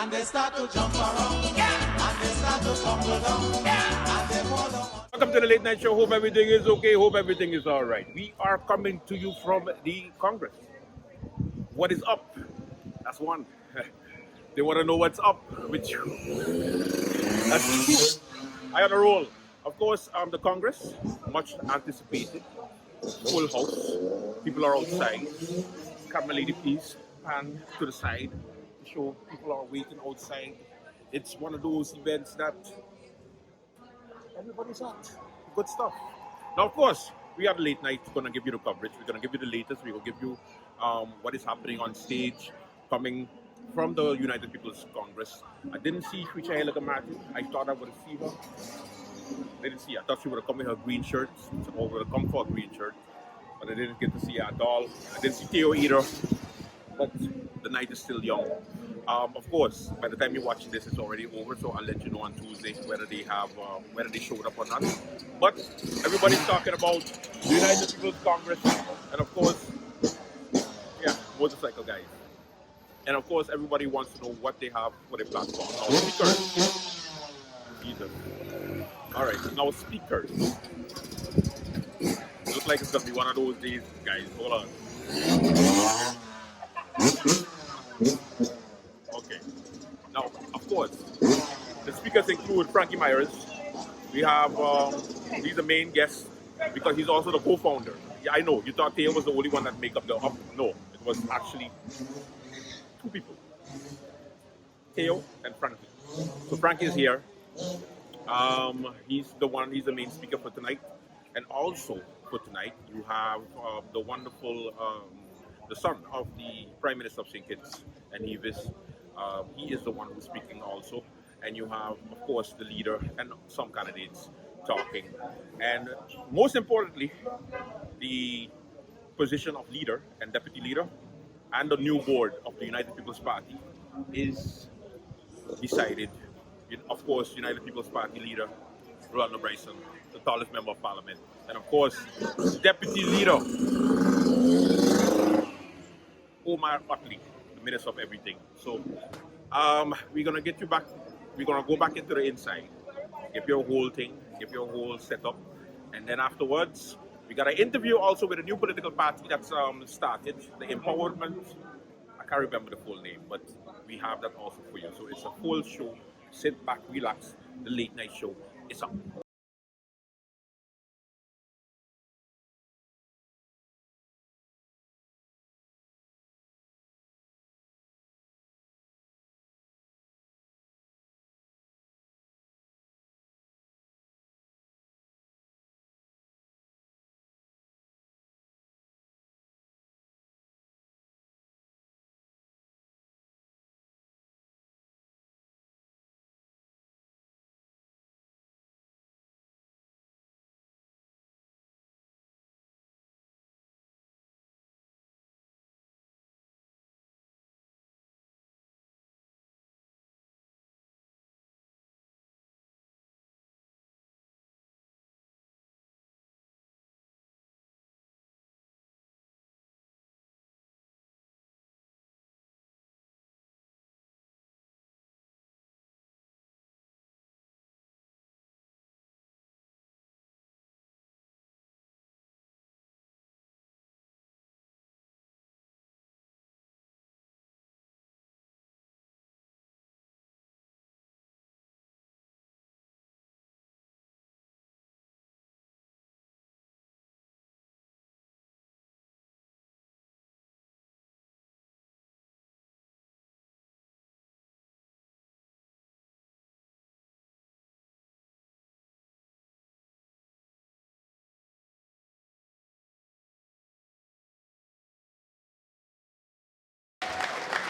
and they start to jump around, and they start to tumble down, and they fall down. Welcome to the Late Night Show. Hope everything is okay. Hope everything is all right. We are coming to you from the Congress. What is up? That's one. They want to know what's up with you. That's two. I on a roll. Of course, the Congress, much anticipated, full house. People are outside. Camera lady, please pan to the side to show people are waiting outside. It's one of those events that everybody's at. Good stuff. Now, of course, we are the late night. We're going to give you the coverage. We're going to give you the latest. We will give you what is happening on stage, coming from the United People's Congress. I didn't see Shwicha Martin. I thought I would have seen her. I didn't see her. I thought she would have come in her green shirt, or would have come for a green shirt, but I didn't get to see her at all. I didn't see Theo either, but the night is still young. Of course, by the time you're watching this, it's already over, so I'll let you know on Tuesday whether they showed up or not. But everybody's talking about the United People's Congress, and of course, yeah, motorcycle guys. And of course, everybody wants to know what they have for their platform. Now, speakers. Jesus. All right, now speakers. Looks like it's gonna be one of those days, guys. Hold on. Okay. Now, of course, the speakers include Frankie Myers. We have, he's the main guest because he's also the co-founder. Yeah, I know. You thought Theo was the only one that make up the up. No, it was actually two people. Theo and Frankie. So Frankie is here. He's the main speaker for tonight. And also for tonight, you have the wonderful, the son of the Prime Minister of St. Kitts and Nevis. He is the one who's speaking also. And you have, of course, the leader and some candidates talking. And most importantly, the position of leader and deputy leader and the new board of the United People's Party is decided. Of course, United People's Party leader, Rolando Bryson, the tallest member of parliament. And of course, deputy leader, Omar Otley, the minister of everything. So we're going to get you back. We're going to go back into the inside, give you a whole thing, give you a whole setup. And then afterwards, we got an interview also with a new political party that's started, the Empowerment. I can't remember the full name, but we have that also for you. So it's a full show. Sit back, relax. The late night show is up.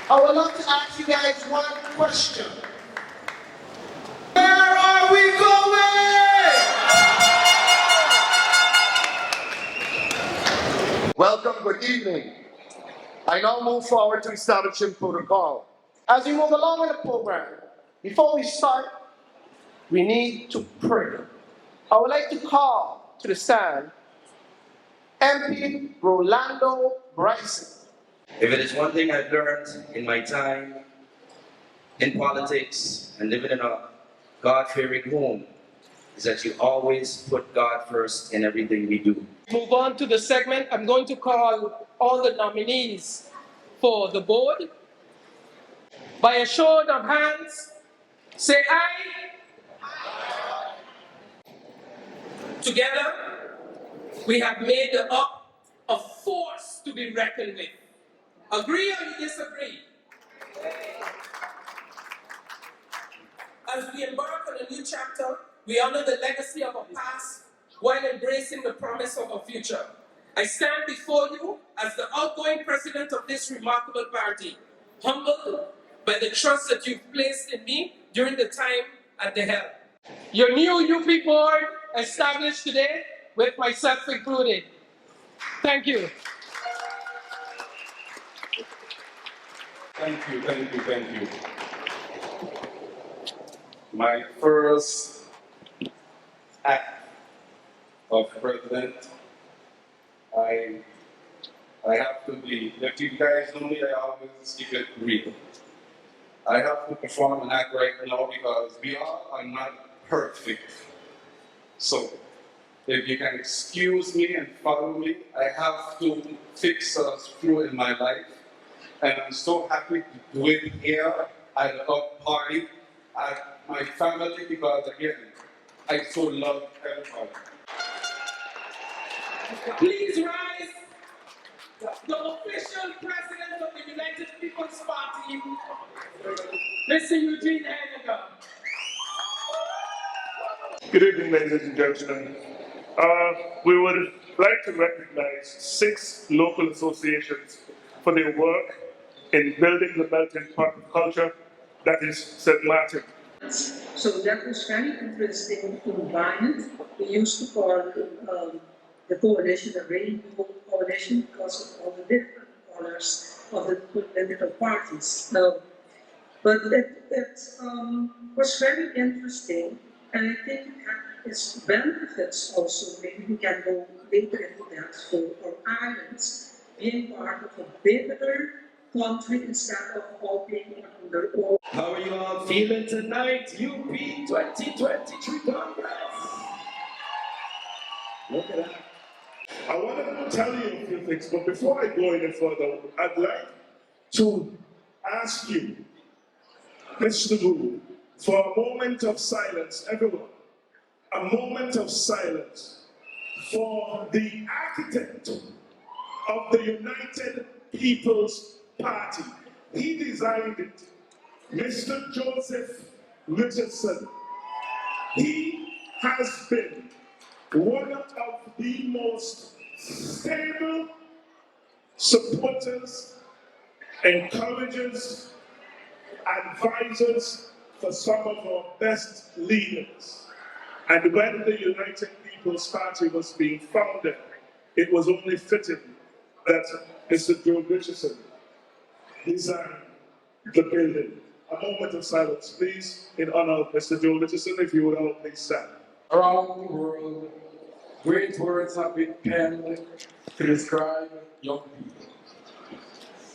I would love to ask you guys one question. Where are we going? Welcome, good evening. I now move forward to establishing protocol. As we move along in the program, before we start, we need to pray. I would like to call to the stand MP Rolando Bryson. If it is one thing I've learned in my time in politics and living in a God-fearing home is that you always put God first in everything we do. Move on to the segment. I'm going to call all the nominees for the board. By a show of hands, say aye. Together, we have made the up a force to be reckoned with. Agree or you disagree? As we embark on a new chapter, we honor the legacy of our past while embracing the promise of our future. I stand before you as the outgoing president of this remarkable party, humbled by the trust that you've placed in me during the time at the helm. Your new UP board established today with myself included. Thank you. Thank you, thank you, thank you. My first act of president, I have to be, if you guys know me, I always keep it real. I have to perform an act right now because we all are not perfect. So, if you can excuse me and follow me, I have to fix us through in my life. And I'm so happy to do it here at a party, at my family, because again, I so love everybody. Please rise. The official president of the United People's Party, Mr. Eugene Henniger. Good evening, ladies and gentlemen. We would like to recognize 6 local associations for their work in building the melting pot of culture that is St. Martin. So that was very interesting environment. We used to call the coalition the Rainbow Coalition because of all the different colors of the political parties. But that was very interesting, and I think it had its benefits also. Maybe we can go later into that for our islands being part of a bigger country instead of all being on their own. How are you all feeling tonight, UP 2023 Congress? Look at that. I wanted to tell you a few things, but before I go any further, I'd like to ask you, Mr. Wu, for a moment of silence, everyone, a moment of silence for the architect of the United People's Party. He designed it, Mr. Joseph Richardson. He has been one of the most stable supporters, encouragers, advisors for some of our best leaders. And when the United People's Party was being founded, it was only fitting that Mr. Joe Richardson designed the building. A moment of silence, please, in honor of Mr. Joe Richardson, if you would all please stand. Around the world, great words have been penned to describe young people.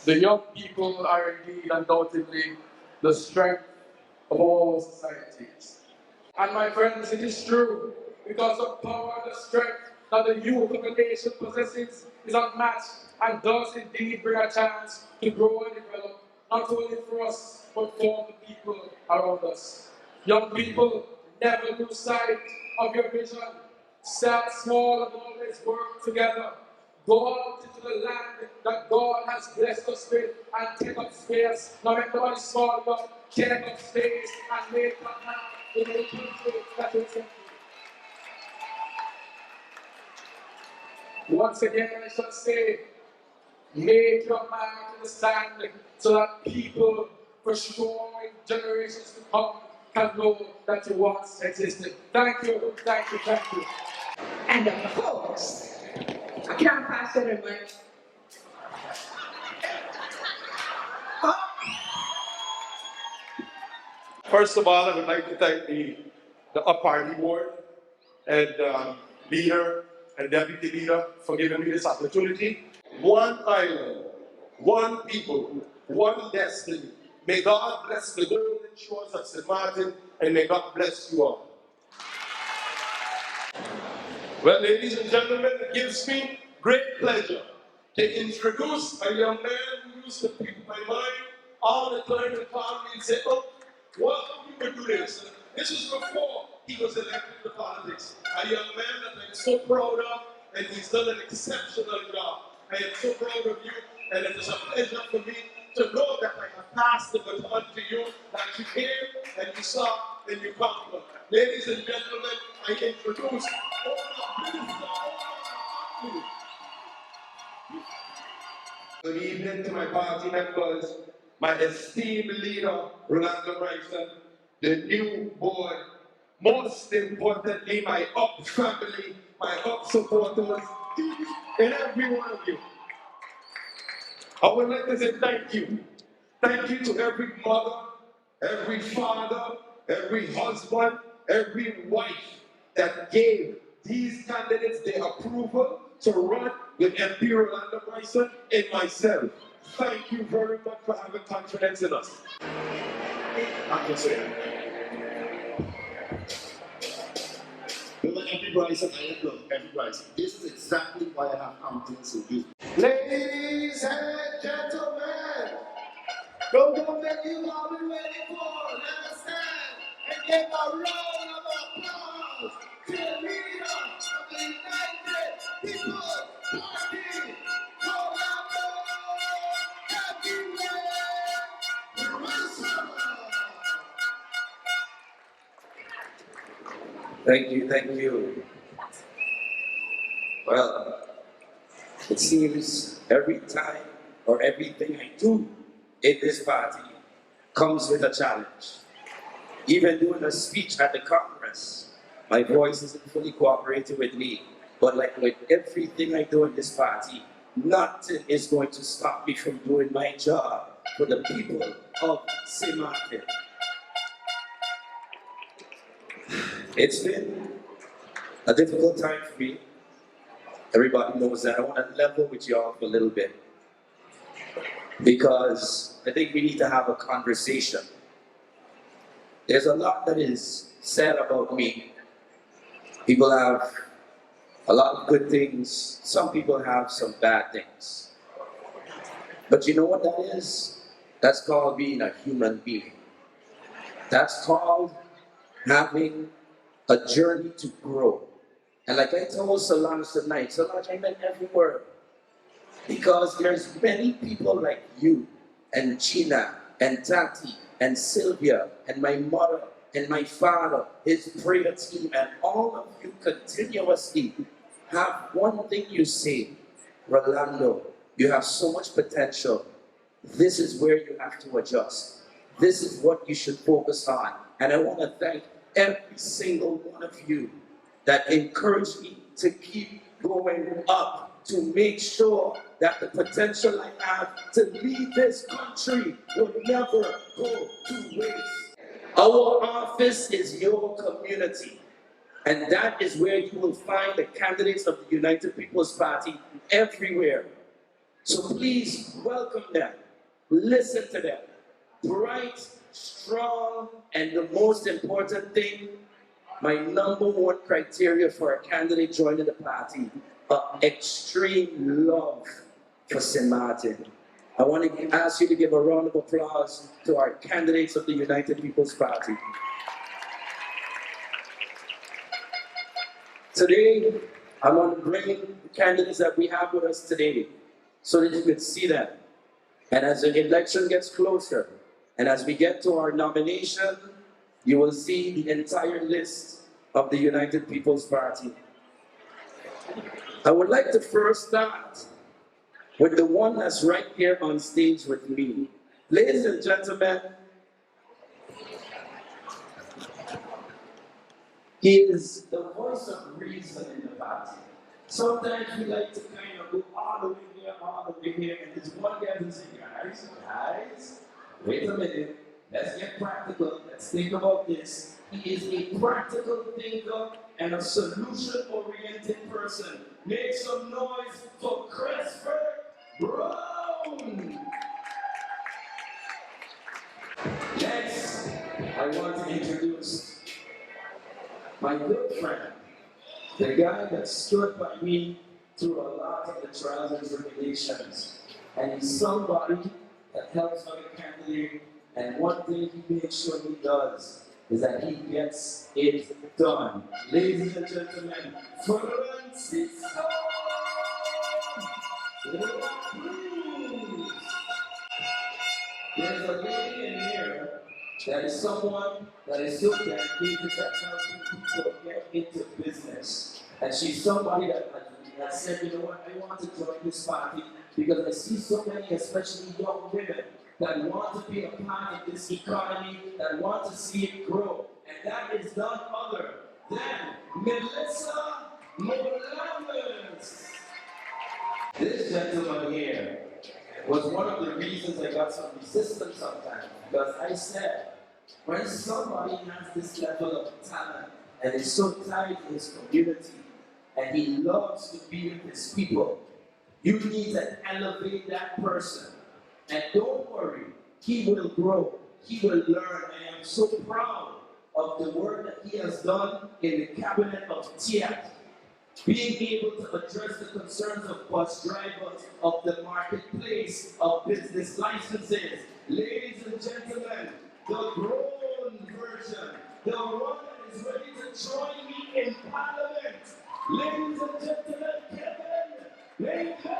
The young people are indeed undoubtedly the strength of all societies. And my friends, it is true, because the power and the strength that the youth of a nation possesses is unmatched and does indeed bring a chance to grow and develop, not only for us, but for the people around us. Young people, never lose sight of your vision. Start small and always work together. Go out into the land that God has blessed us with and take up space. Now make nobody small enough, take up space and make up now in the country that is in you. Once again, I shall say, make your mark in the sand so that people for sure in generations to come can know that you once existed. Thank you, thank you, thank you. And of course, I can't pass it away. First of all, I would like to thank the party board and leader and deputy leader for giving me this opportunity. One island, one people, one destiny. May God bless the golden shores of St. Martin, and may God bless you all. Well, ladies and gentlemen, it gives me great pleasure to introduce a young man who used to pick my mind all the time to call me and say, oh, welcome you to do this. This was before he was elected to politics. A young man that I'm so proud of, and he's done an exceptional job. I am so proud of you, and it is a pleasure for me to know that I have passed the baton to you, that you came and you saw and you conquered. Ladies and gentlemen, I introduce good evening to my party members, my esteemed leader, Rolando Bryson, the new board, most importantly, my UP family, my UP supporters, each and every one of you. I would like to say thank you. Thank you to every mother, every father, every husband, every wife that gave these candidates their approval to run with MP Rolando Bryson and myself. Thank you very much for having confidence in us. I'm just saying. Remember MP Bryson, look, MP Bryson. This is exactly why I have confidence in you. Ladies and gentlemen, the moment you've all been waiting for, let us stand and give a round of applause to the leader of the United People's Party, Rolando Bryson. Thank you, thank you. Well, it seems every time or everything I do in this party comes with a challenge. Even doing a speech at the Congress, my voice isn't fully cooperating with me. But like with everything I do in this party, nothing is going to stop me from doing my job for the people of St. Martin. It's been a difficult time for me. Everybody knows that. I want to level with y'all for a little bit, because I think we need to have a conversation. There's a lot that is said about me. People have a lot of good things. Some people have some bad things. But you know what that is? That's called being a human being. That's called having a journey to grow. And like I told Solange tonight, Solange, I meant every word. Because there's many people like you, and Gina, and Tati, and Sylvia, and my mother, and my father, his prayer team, and all of you continuously have one thing you say: Rolando, you have so much potential. This is where you have to adjust. This is what you should focus on. And I want to thank every single one of you that encouraged me to keep going up, to make sure that the potential I have to lead this country will never go to waste. Our office is your community, and that is where you will find the candidates of the United People's Party everywhere. So please welcome them, listen to them. Bright, strong, and the most important thing, my number one criteria for a candidate joining the party, extreme love for St. Martin. I want to ask you to give a round of applause to our candidates of the United People's Party. Today, I want to bring the candidates that we have with us today so that you can see them. And as the election gets closer, and as we get to our nomination, you will see the entire list of the United People's Party. I would like to first start with the one that's right here on stage with me. Ladies and gentlemen, he is the voice of reason in the party. Sometimes we like to kind of go all the way here, all the way here, and there's one guy who says, guys, wait a minute, let's get practical, let's think about this. He is a practical thinker and a solution-oriented person. Make some noise for Christopher Brown. I want to introduce my good friend, the guy that stood by me through a lot of the trials and tribulations. And he's somebody that helps other candidates. And one thing he makes sure he does is that he gets it done. Ladies and gentlemen, Francisco! There's a lady in here that is someone that is so dedicated that helping people get into business. And she's somebody that said, you know what, I want to join this party because I see so many, especially young women, that want to be a part of this economy, that want to see it grow. And that is none other than Melissa Morales. This gentleman here was one of the reasons I got some resistance sometimes, because I said, when somebody has this level of talent and is so tied to his community and he loves to be with his people, you need to elevate that person. And don't worry, he will grow, he will learn. I am so proud of the work that he has done in the cabinet of TIAT. Being able to address the concerns of bus drivers, of the marketplace, of business licenses. Ladies and gentlemen, the grown version, the one that is ready to join me in Parliament. Ladies and gentlemen, Kevin Baker.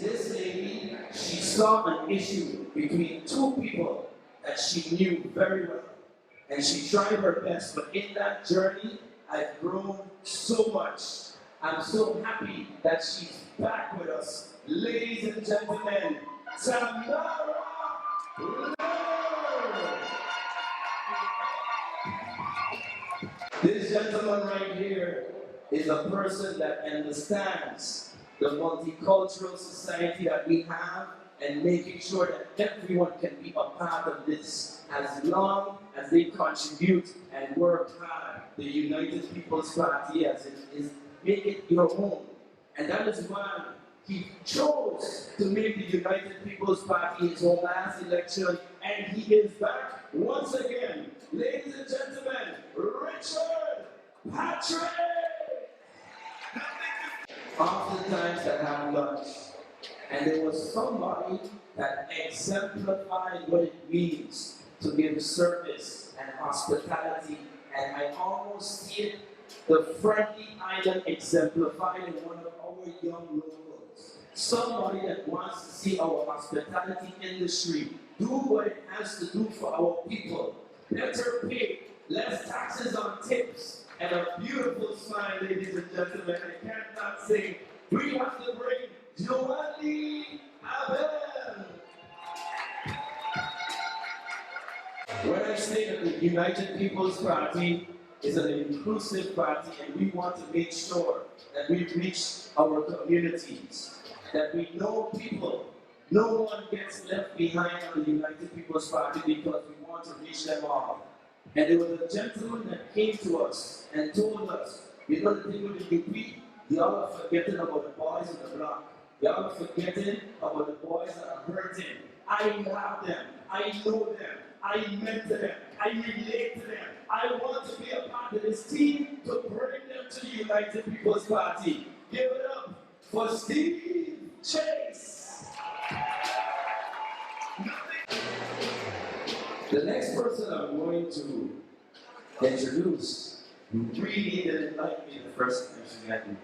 This lady, she saw an issue between two people that she knew very well. And she tried her best, but in that journey, I've grown so much. I'm so happy that she's back with us. Ladies and gentlemen, Tamara Lord. This gentleman right here is a person that understands the multicultural society that we have and making sure that everyone can be a part of this as long as they contribute and work hard. The United People's Party, as it is, make it your home. And that is why he chose to make the United People's Party his home last election, and he is back once again. Ladies and gentlemen, Richard Patrick! Oftentimes I have lunch, and there was somebody that exemplified what it means to give service and hospitality, and I almost see it, the friendly island exemplified in one of our young locals. Somebody that wants to see our hospitality industry do what it has to do for our people. Better pay, less taxes on tips, and a beautiful smile, ladies and gentlemen. I cannot sing. We have to bring Joanie Abel. When I say that the United People's Party is an inclusive party and we want to make sure that we reach our communities, that we know people, no one gets left behind on the United People's Party because we want to reach them all. And there was a gentleman that came to us and told us, you know the thing with the UP, y'all are forgetting about the boys in the block. Y'all are forgetting about the boys that are hurting. I have them, I know them, I mentor them, I relate to them. I want to be a part of this team to bring them to the United People's Party. Give it up for Steve Chase. The next person I'm going to introduce really didn't like me the first time she met me.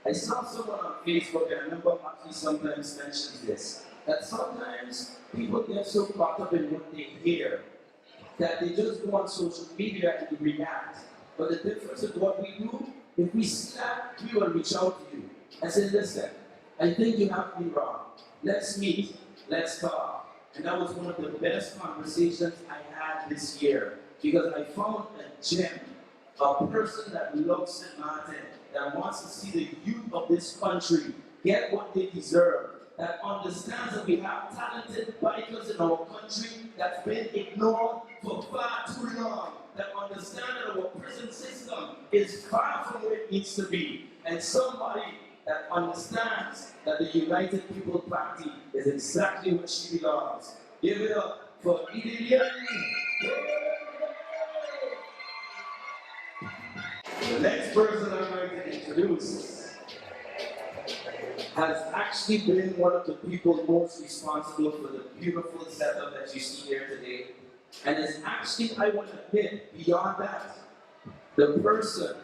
I saw someone on Facebook, and I remember Maki sometimes mentions this, that sometimes people get so caught up in what they hear that they just go on social media and react. But the difference with what we do, if we snap, we will reach out to you and say, listen, I think you have me wrong. Let's meet, let's talk. And that was one of the best conversations I had this year, because I found a gem, a person that loves St. Martin, that wants to see the youth of this country get what they deserve, that understands that we have talented bikers in our country that's been ignored for far too long, that understand that our prison system is far from where it needs to be, and somebody that understands that the United People's Party is exactly what she belongs. Give it up for Gideon. The next person I'm going to introduce has actually been one of the people most responsible for the beautiful setup that you see here today. And is actually, I want to admit, beyond that, the person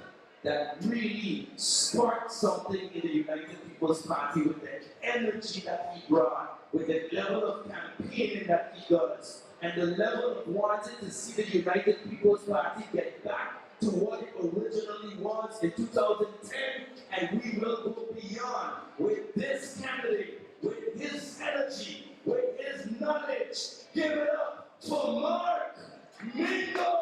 that really sparked something in the United People's Party with the energy that he brought, with the level of campaigning that he does, and the level of wanting to see the United People's Party get back to what it originally was in 2010, and we will go beyond with this candidate, with his energy, with his knowledge. Give it up for Mark Mingo!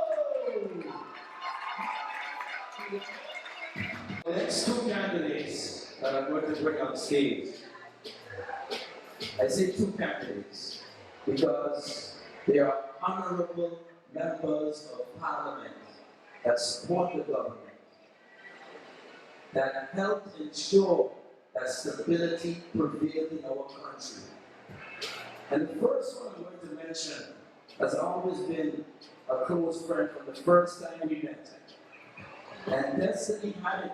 The next two candidates that I'm going to bring on stage, I say two candidates because they are honorable members of parliament that support the government, that help ensure that stability prevails in our country. And the first one I'm going to mention has always been a close friend from the first time we met. And destiny had it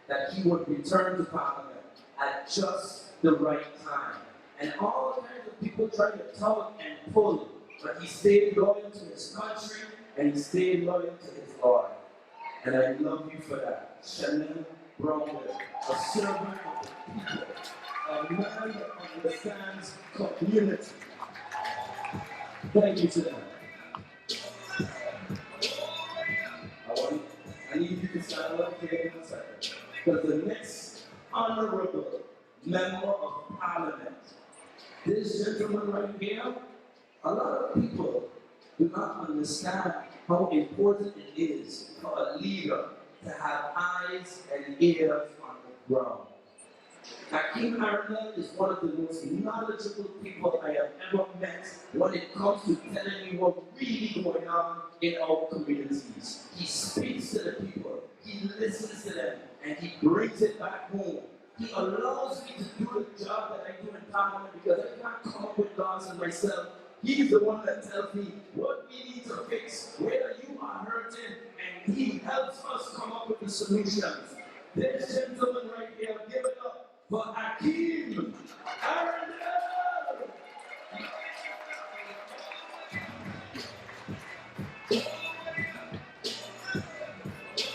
that he would return to parliament at just the right time. And all kinds of people tried to tug and pull, but he stayed loyal to his country and he stayed loyal to his God. And I love you for that. Chanel Brownell, a servant of the people, a man that understands community. Thank you, Chanel. I need you to stand up here in a second. Because the next honorable member of parliament, this gentleman right here, a lot of people do not understand how important it is for a leader to have eyes and ears on the ground. Hakeem Arundel is one of the most knowledgeable people I have ever met when it comes to telling me what's really going on in our communities. He speaks to the people, he listens to them, and he brings it back home. He allows me to do the job that I do in parliament because I can't come up with laws for myself. He's the one that tells me what we need to fix, where you are hurting, and he helps us come up with the solutions. This gentleman right here, give it up for Hakeem Arundel.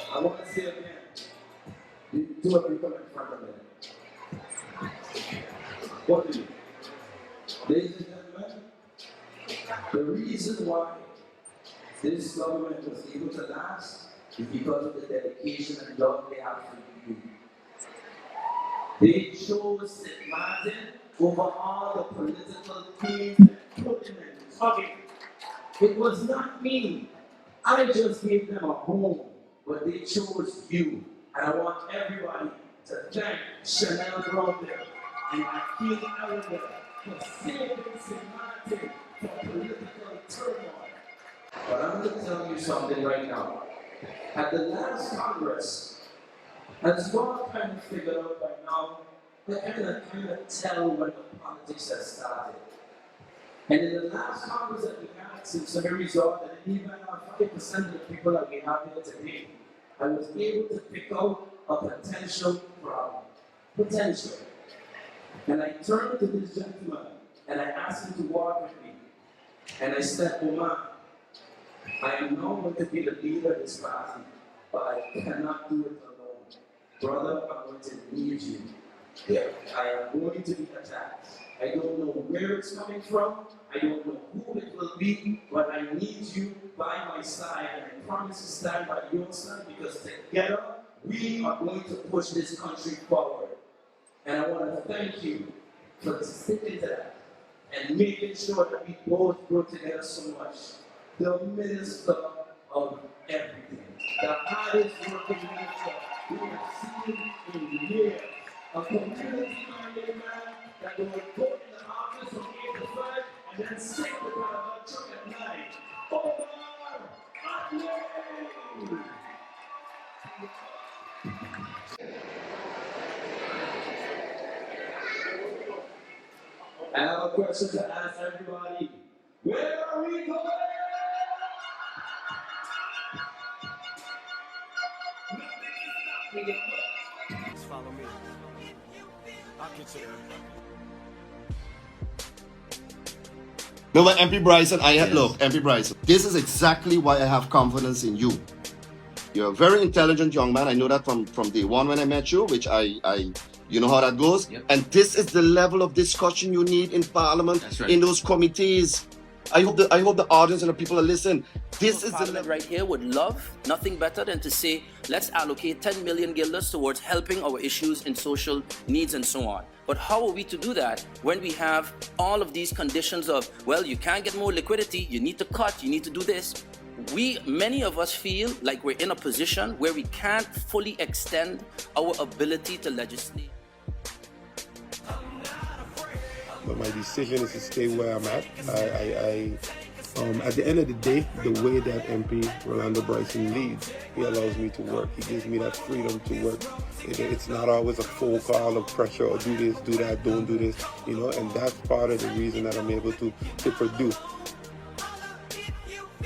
I want to say again, you two of you come in front of me. What do you? Ladies and gentlemen, the reason why this government was able to last is because of the dedication and love they have for you. They chose St. Martin over all the political themes and put in and tugging. It was not me. I just gave them a home, but they chose you. And I want everybody to thank Chanel Brownell and Hakeem Arundel for saving St. Martin from political turmoil. But I'm going to tell you something right now. At the last Congress, as you all kind of figured out by now, they kind of tell when the politics has started. And in the last Congress that we had, since the result that even 5% of the people that we have here today, I was able to pick out a potential problem. Potential. And I turned to this gentleman and I asked him to walk with me. And I said, Omar, I am now going to be the leader of this party, but I cannot do it alone. Brother, I'm going to need you. Yeah. I am going to be attacked. I don't know where it's coming from. I don't know who it will be, but I need you by my side. And I promise to stand by your side because together we are going to push this country forward. And I want to thank you for sticking to that and making sure that we both grow together so much. The minister of everything, the hardest working minister we have seen in years. A community-minded man that will go in the office from 8 to 5 and then sing the Carabao truck at night. Omar Atley! I have a question to ask everybody. Where are we? Follow me. I'll consider it. No, but MP Bryson, look, MP Bryson, this is exactly why I have confidence in you. You're a very intelligent young man. I know that from day one when I met you, which I you know how that goes. Yep. And this is the level of discussion you need in Parliament, That's right. in those committees. I hope the audience and the people are listening. This is the Parliament level. right here would love nothing better than to say, let's allocate 10 million guilders towards helping our issues in social needs and so on. But how are we to do that when we have all of these conditions of, well, you can't get more liquidity, you need to cut, you need to do this. Many of us feel like we're in a position where we can't fully extend our ability to legislate. But my decision is to stay where I'm at. At the end of the day, the way that MP Rolando Bryson leads, he allows me to work. He gives me that freedom to work. It's not always a full call of pressure or do this, do that, don't do this, and that's part of the reason that I'm able to produce.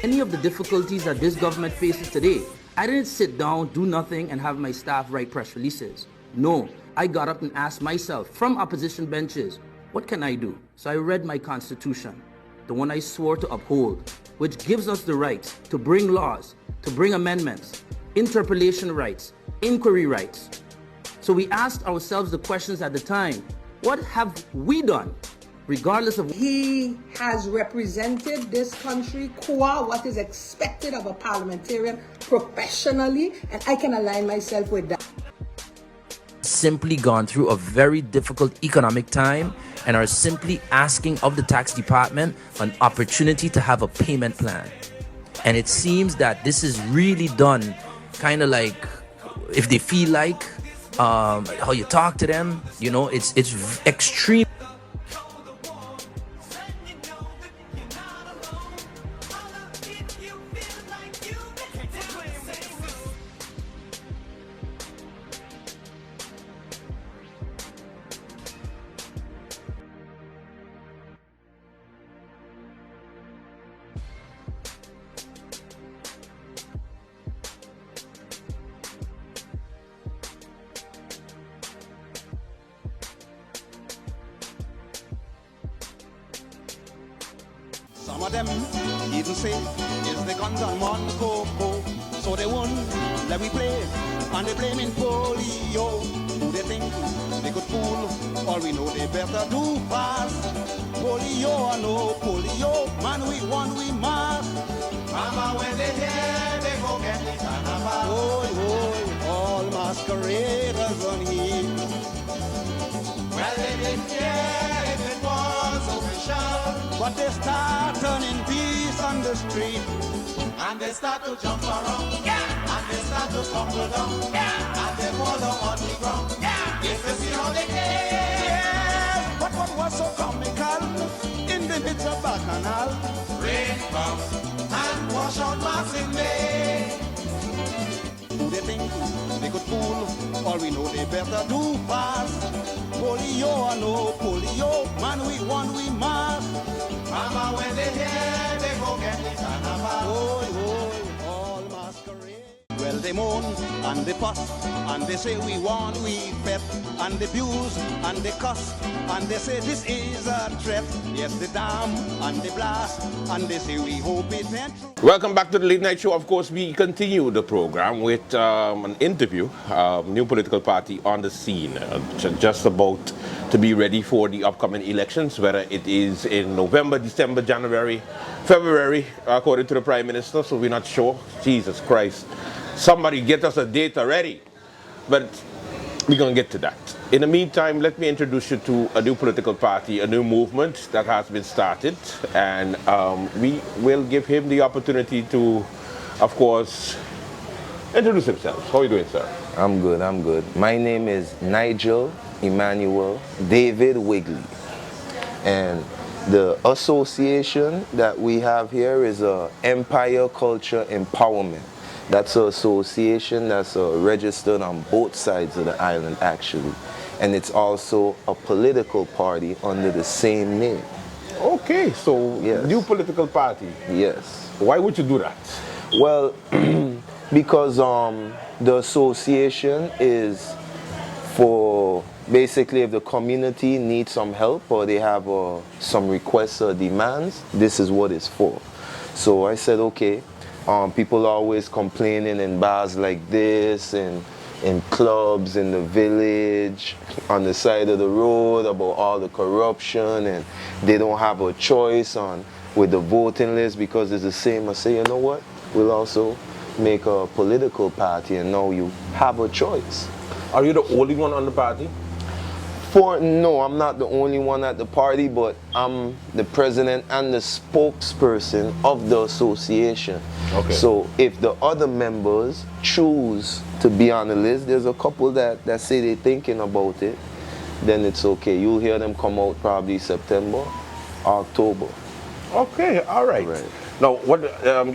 Any of the difficulties that this government faces today, I didn't sit down, do nothing, and have my staff write press releases. No, I got up and asked myself from opposition benches, what can I do? So I read my constitution, the one I swore to uphold, which gives us the right to bring laws, to bring amendments, interpellation rights, inquiry rights. So we asked ourselves the questions at the time, what have we done? Regardless of... He has represented this country qua what is expected of a parliamentarian professionally, and I can align myself with that. Simply gone through a very difficult economic time and are simply asking of the tax department an opportunity to have a payment plan. And it seems that this is really done kind of like if they feel like how you talk to them, it's extreme. Some of them even say, is the guns on Monaco, so they won't let me play, and they blaming polio. Who they think they could fool? All we know they better do pass. Polio or no polio, man we won, we must. Mama when they hear, they go get the carnival. Oh, all masqueraders on him. Well, they didn't care if it was official, but they start turning peace on the street. And they start to jump around, and they start to tumble down, and they fall down on the ground. If you see how they care, but what was so comical in the midst of Bacchanal? Rain comes and wash out Martin Bay. Who they think they could fool? All we know they better do pass. Polio or no polio, man we won, we must. Mama when they hear, they go get the carnival. Oh, all masquerade. Well they moan and they fuss and they say we won, we bet, and they abuse and they cuss and they say this is a threat. Yes they damn and they blast and they say we hope it ain't true. Welcome back to the Late Night Show. Of course, we continue the program with an interview, new political party on the scene, just about to be ready for the upcoming elections, whether it is in November, December, January, February, according to the Prime Minister, so we're not sure. Jesus Christ. Somebody get us a date already. But we're going to get to that. In the meantime, let me introduce you to a new political party, a new movement that has been started. And we will give him the opportunity to, of course, introduce himself. How are you doing, sir? I'm good. My name is Nigel Emmanuel David Wigley. And the association that we have here is Empire Culture Empowerment. That's an association that's registered on both sides of the island, actually. And it's also a political party under the same name. Okay, so Yes. new political party. Yes. Why would you do that? Well, because the association is for basically if the community needs some help or they have some requests or demands, this is what it's for. So I said, okay, people are always complaining in bars like this and in clubs in the village, on the side of the road about all the corruption, and they don't have a choice on with the voting list because it's the same. I say, you know what? We'll also make a political party, and now you have a choice. Are you the only one on the party? No, I'm not the only one at the party, but I'm the president and the spokesperson of the association. Okay. So if the other members choose to be on the list, there's a couple that say they're thinking about it, then it's okay. You'll hear them come out probably September, October. Okay, all right. Now, what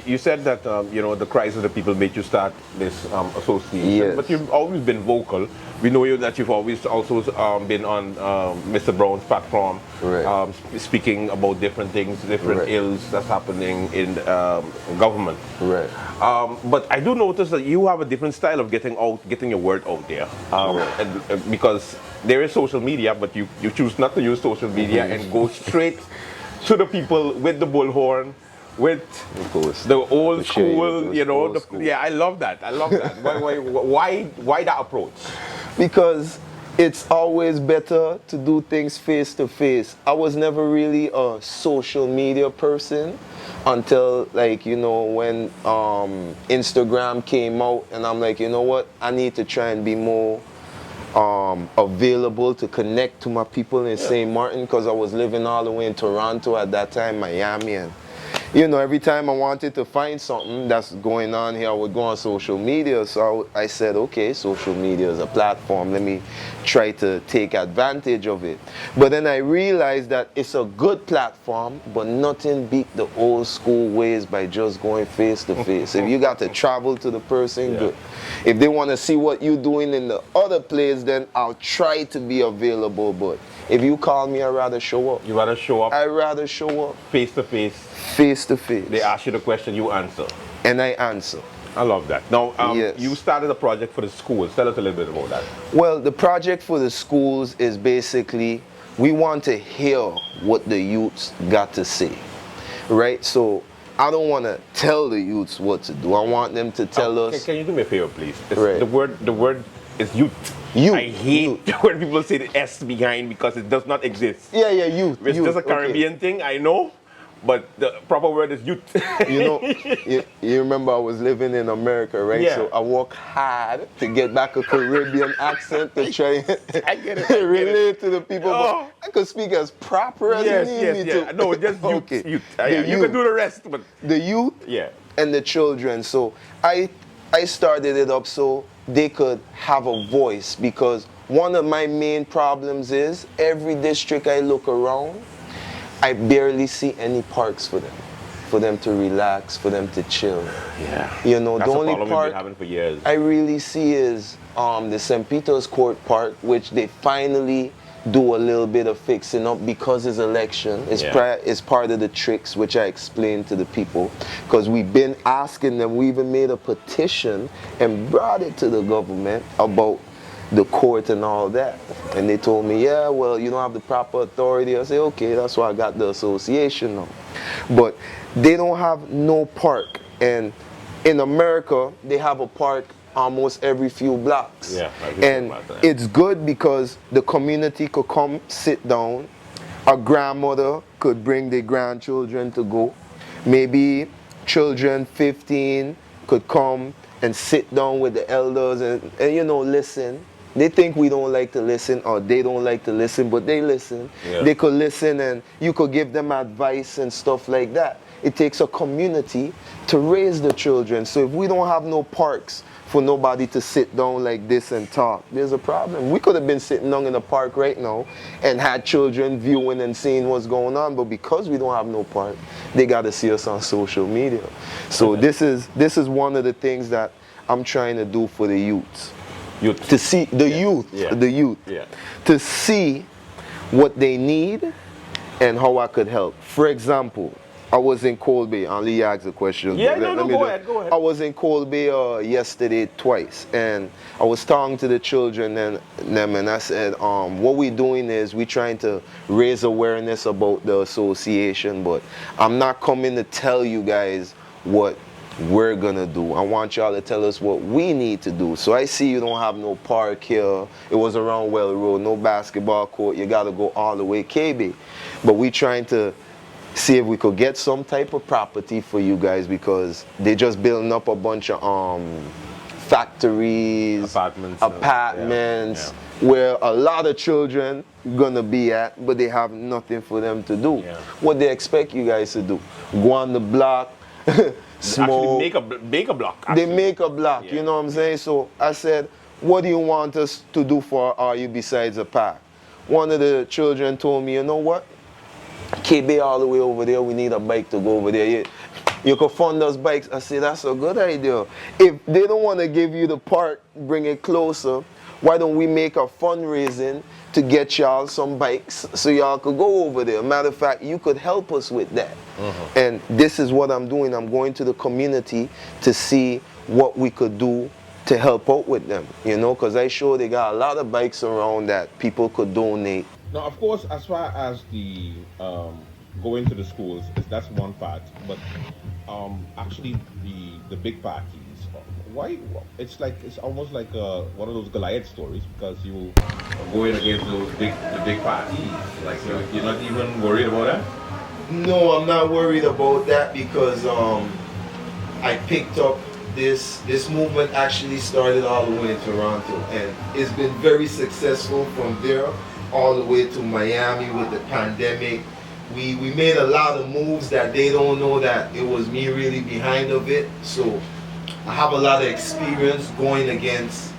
you said that the cries of the people made you start this association, Yes. but you've always been vocal. We know you that you've always also been on Mr. Brown's platform, Right. speaking about different things, different Right. ills that's happening in government. Right. But I do notice that you have a different style of getting your word out there, because there is social media, but you choose not to use social media and go straight to the people with the bullhorn, with the old school, yeah, I love that. Why that approach? Because it's always better to do things face to face. I was never really a social media person until when Instagram came out, and I'm like, you know what, I need to try and be more available to connect to my people in St. Martin, because I was living all the way in Toronto at that time, Miami, and every time I wanted to find something that's going on here, I would go on social media. So I said, okay, social media is a platform. Let me try to take advantage of it. But then I realized that it's a good platform, but nothing beat the old school ways by just going face to face. If you got to travel to the person, good. If they want to see what you're doing in the other place, then I'll try to be available. But if you call me, I'd rather show up. You rather show up? I'd rather show up. Face to face? Face to face. They ask you the question, you answer. And I answer. I love that. Now, yes. You started a project for the schools. Tell us a little bit about that. Well, the project for the schools is basically, we want to hear what the youths got to say, right? So I don't want to tell the youths what to do. I want them to tell us. Can you do me a favor, please? Right. The word is youth. I hate when people say the S behind because it does not exist. Yeah, youth. It's just a Caribbean thing, I know, but the proper word is youth. You remember I was living in America, right? Yeah. So I worked hard to get back a Caribbean accent to try I get it. relate to the people. But I could speak as proper as you need me to. No, just youth. Okay. Youth. You can do the rest, but the youth and the children. So I started it up so they could have a voice, because one of my main problems is every district I look around, I barely see any parks for them to relax, for them to chill. Yeah. The That's only a problem park we've been having for years. I really see is the St. Peter's Court Park, which they finally do a little bit of fixing up because it's election. It's part of the tricks, which I explained to the people, because we've been asking them. We even made a petition and brought it to the government about the court and all that, and they told me, yeah, well, you don't have the proper authority. I say, okay, that's why I got the association now. But they don't have no park, and in America they have a park almost every few blocks. Yeah, and it's good because the community could come sit down. A grandmother could bring their grandchildren to go. Maybe children 15 could come and sit down with the elders and listen. They think we don't like to listen, or they don't like to listen, but they listen. Yeah. They could listen, and you could give them advice and stuff like that. It takes a community to raise the children. So if we don't have no parks for nobody to sit down like this and talk, there's a problem. We could have been sitting down in the park right now and had children viewing and seeing what's going on, but because we don't have no park, they got to see us on social media. So this is one of the things that I'm trying to do for the youths. To see the youth, to see what they need and how I could help. For example, I was in Cold Bay. I'll let you ask the question. Yeah, go ahead. I was in Cold Bay yesterday twice, and I was talking to the children and them, and I said, what we're doing is we're trying to raise awareness about the association, but I'm not coming to tell you guys what we're gonna do. I want y'all to tell us what we need to do. So I see you don't have no park here. It was around Well Road, no basketball court. You gotta go all the way KB. But we trying to see if we could get some type of property for you guys, because they just building up a bunch of factories, apartments, where a lot of children gonna be at, but they have nothing for them to do. What they expect you guys to do? Go on the block, smoke. Actually make a block. They make a block, you know what I'm saying? So I said, what do you want us to do for RU besides a park? One of the children told me, you know what? KB all the way over there, we need a bike to go over there. You could fund us bikes. I said, that's a good idea. If they don't want to give you the park, bring it closer, why don't we make a fundraising to get y'all some bikes so y'all could go over there? Matter of fact, you could help us with that. And this is what I'm doing. I'm going to the community to see what we could do to help out with them, you know, because I sure they got a lot of bikes around that people could donate. Now, of course, as far as the going to the schools, that's one part. But actually, the big parties, why? It's almost like one of those Goliath stories, because you are going against the big parties. Like you're not even worried about that. No, I'm not worried about that, because I picked up this movement. Actually started all the way in Toronto, and it's been very successful from there all the way to Miami with the pandemic. We made a lot of moves that they don't know that it was me really behind of it. So I have a lot of experience going against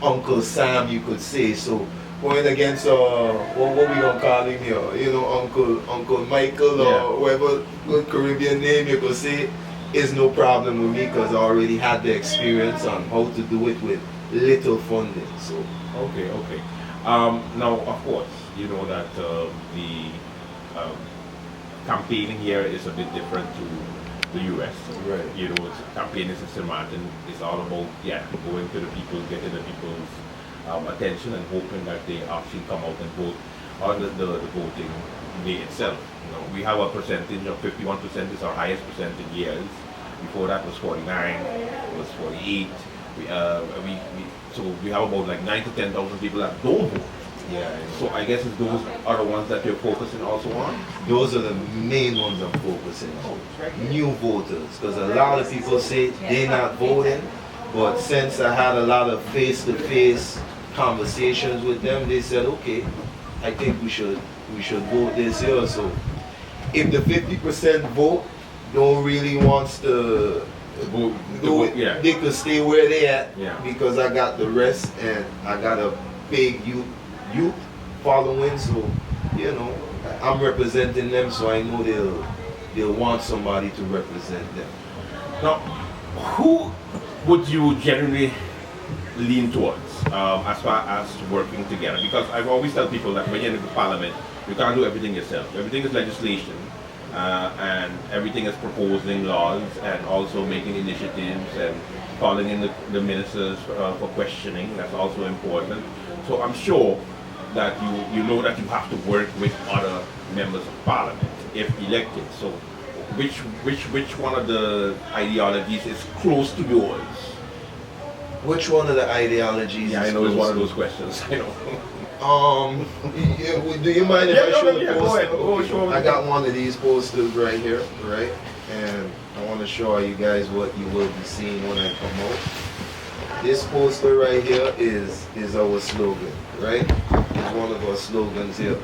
Uncle Sam, you could say. So going against what we gonna call him here? You know, Uncle Michael, or whatever good Caribbean name you could say, is no problem with me, because I already had the experience on how to do it with little funding. So okay. Now, of course, you know that the campaigning here is a bit different to the U.S. Right. You know, campaigning in St. Martin is all about going to the people, getting the people's attention, and hoping that they actually come out and vote on the voting day itself. You know, we have a percentage of 51% is our highest percent in years. Before that was 49, it was 48. So we have about like 9,000 to 10,000 people that don't vote. So I guess it's those are the ones that you're focusing also on? Those are the main ones I'm focusing on. New voters, because a lot of people say they're not voting, but since I had a lot of face-to-face conversations with them, they said, okay, I think we should vote this year. So if the 50% vote don't really wants to vote, they could stay where they at, because I got the rest, and I got a big youth following, so you know I'm representing them, so I know they'll want somebody to represent them. Now, who would you generally lean towards as far as working together? Because I've always tell people that when you're in the parliament, you can't do everything yourself. Everything is legislation, and everything is proposing laws, and also making initiatives and calling in the ministers for questioning. That's also important. So I'm sure that you know that you have to work with other members of parliament if elected. So which one of the ideologies is close to yours? Which one of the ideologies? Yeah, I know it's one of those questions. I know. Do you mind if I show the poster? Go ahead. I got one of these posters right here, right? And I want to show you guys what you will be seeing when I come out. This poster right here is our slogan, right? It's one of our slogans here.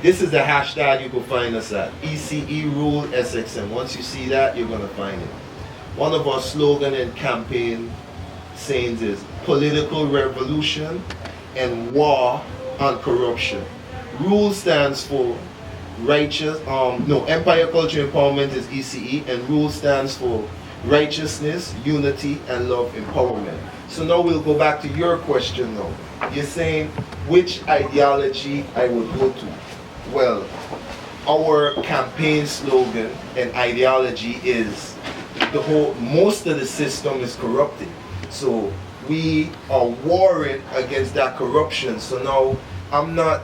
This is the hashtag you can find us at, ECE Rule SXM. Once you see that, you're gonna find it. One of our slogan and campaign sayings is political revolution and war on corruption. Rule stands for Empire Culture Empowerment is ECE, and Rule stands for righteousness, unity, and love empowerment. So now we'll go back to your question now. You're saying which ideology I would go to. Well, our campaign slogan and ideology is most of the system is corrupted. So we are warring against that corruption. So now I'm not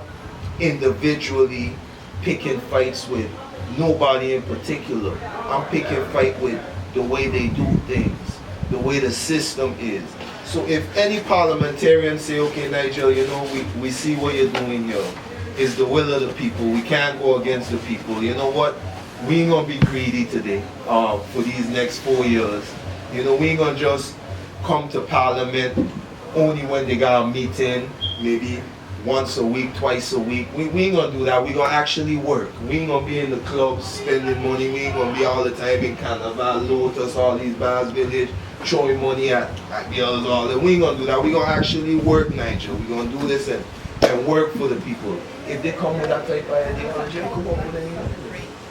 individually picking fights with nobody in particular. I'm picking fight with the way they do things, the way the system is. So if any parliamentarian say, okay, Nigel, you know, we see what you're doing here. It's the will of the people. We can't go against the people. You know what? We ain't gonna be greedy today for these next 4 years. You know, we ain't gonna just come to parliament only when they got a meeting, maybe once a week, twice a week. We ain't gonna do that. We gonna actually work. We ain't gonna be in the clubs spending money. We ain't gonna be all the time in Carnival, Lotus, all these bars, village, throwing money at girls, all that. We ain't gonna do that. We gonna actually work, Nigel. We gonna do this and work for the people. If they come with that type of ideology, I come up with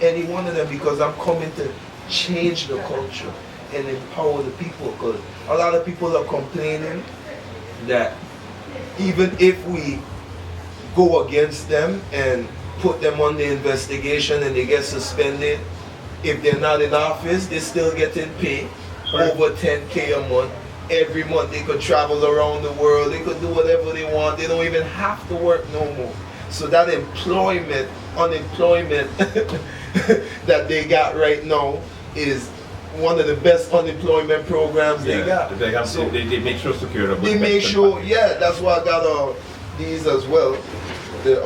any one of them, because I'm coming to change the culture and empower the people. Because a lot of people are complaining that even if we go against them and put them on the investigation and they get suspended, if they're not in office, they're still getting paid over 10K a month. Every month they could travel around the world, they could do whatever they want, they don't even have to work no more. So that unemployment that they got right now is one of the best unemployment programs they got. They have, so they make sure secure. They make sure, yeah, that's why I got these as well. The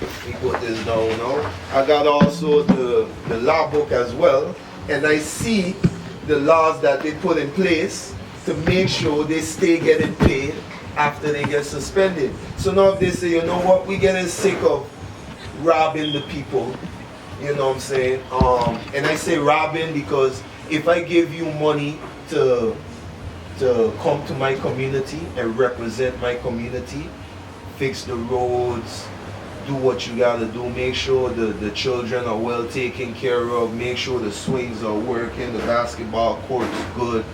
let me put this down now. I got also the law book as well, and I see the laws that they put in place to make sure they stay getting paid after they get suspended. So now if they say, you know what, we're getting sick of robbing the people, you know what I'm saying? And I say robbing because if I give you money to come to my community and represent my community, fix the roads, do what you gotta do, make sure the children are well taken care of, make sure the swings are working, the basketball court is good,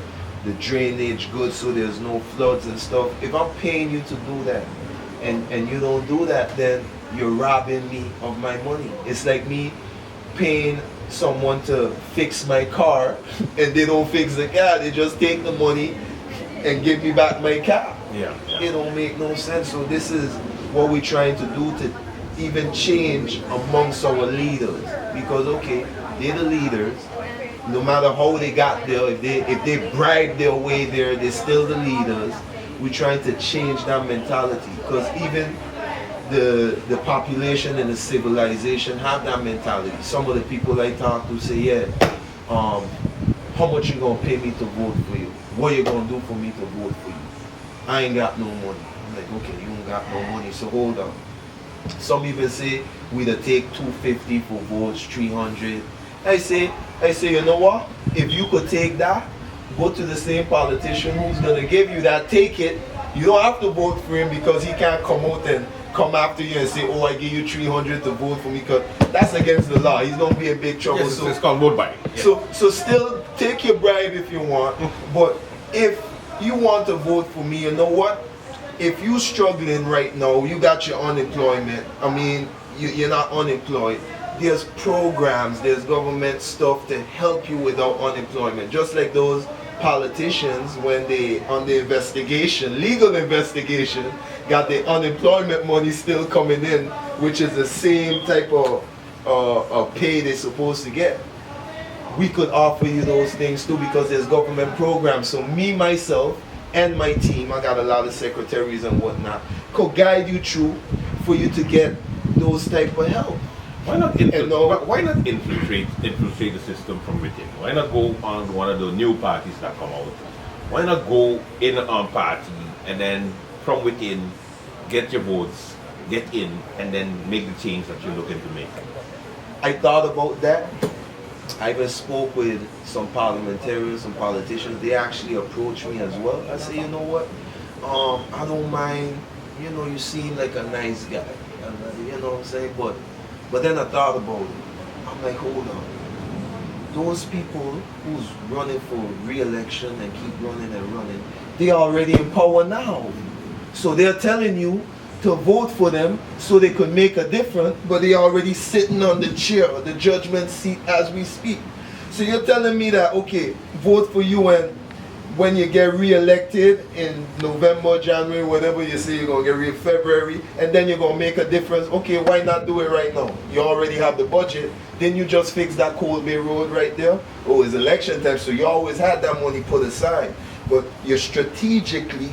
the drainage good so there's no floods and stuff. If I'm paying you to do that and you don't do that, then you're robbing me of my money. It's like me paying someone to fix my car and they don't fix the car, they just take the money and give me back my car. Yeah. It don't make no sense. So this is what we're trying to do to even change amongst our leaders, because okay, they're the leaders. No matter how they got there, if they bribed their way there, they're still the leaders. We're trying to change that mentality, because even the population and the civilization have that mentality. Some of the people I talk to say, yeah, how much you gonna pay me to vote for you? What you gonna do for me to vote for you? I ain't got no money. I'm like, okay, you ain't got no money, so hold on. Some even say we'd take 250 for votes, 300. I say, you know what? If you could take that, go to the same politician who's gonna give you that, take it. You don't have to vote for him, because he can't come out and come after you and say, oh, I give you 300 to vote for me, because that's against the law. He's gonna be in big trouble. Yes, so it's called vote buying. Yeah. So still take your bribe if you want, but if you want to vote for me, you know what? If you're struggling right now, you got your unemployment. I mean, you're not unemployed. There's programs, there's government stuff to help you without unemployment. Just like those politicians, when they, on the investigation, legal investigation, got the unemployment money still coming in, which is the same type of pay they're supposed to get. We could offer you those things too, because there's government programs. So me, myself, and my team, I got a lot of secretaries and whatnot, could guide you through for you to get those type of help. Why not infiltrate the system from within? Why not go on one of the new parties that come out? Why not go in a party and then from within get your votes, get in, and then make the change that you're looking to make? I thought about that. I even spoke with some parliamentarians, some politicians. They actually approached me as well. I said, you know what? I don't mind. You know, you seem like a nice guy. You know what I'm saying? But then I thought about it. I'm like, hold on. Those people who's running for re-election and keep running and running, they're already in power now. So they're telling you, to vote for them so they could make a difference, but they already sitting on the chair, the judgment seat as we speak. So you're telling me that, okay, vote for you, and when you get re-elected in November, January, whatever you say, you're going to get February, and then you're going to make a difference. Okay, why not do it right now? You already have the budget. Then you just fix that Cold Bay Road right there. Oh, it's election time, so you always had that money put aside. But you're strategically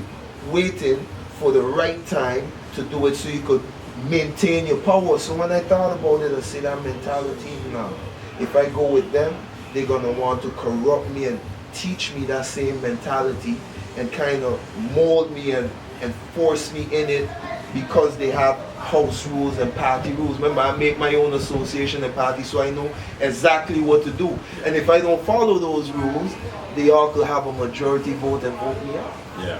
waiting for the right time to do it so you could maintain your power. So when I thought about it, I said that mentality now, if I go with them, they're going to want to corrupt me and teach me that same mentality and kind of mold me and force me in it, because they have house rules and party rules. Remember, I make my own association and party, so I know exactly what to do. And if I don't follow those rules, they all could have a majority vote and vote me out. Yeah.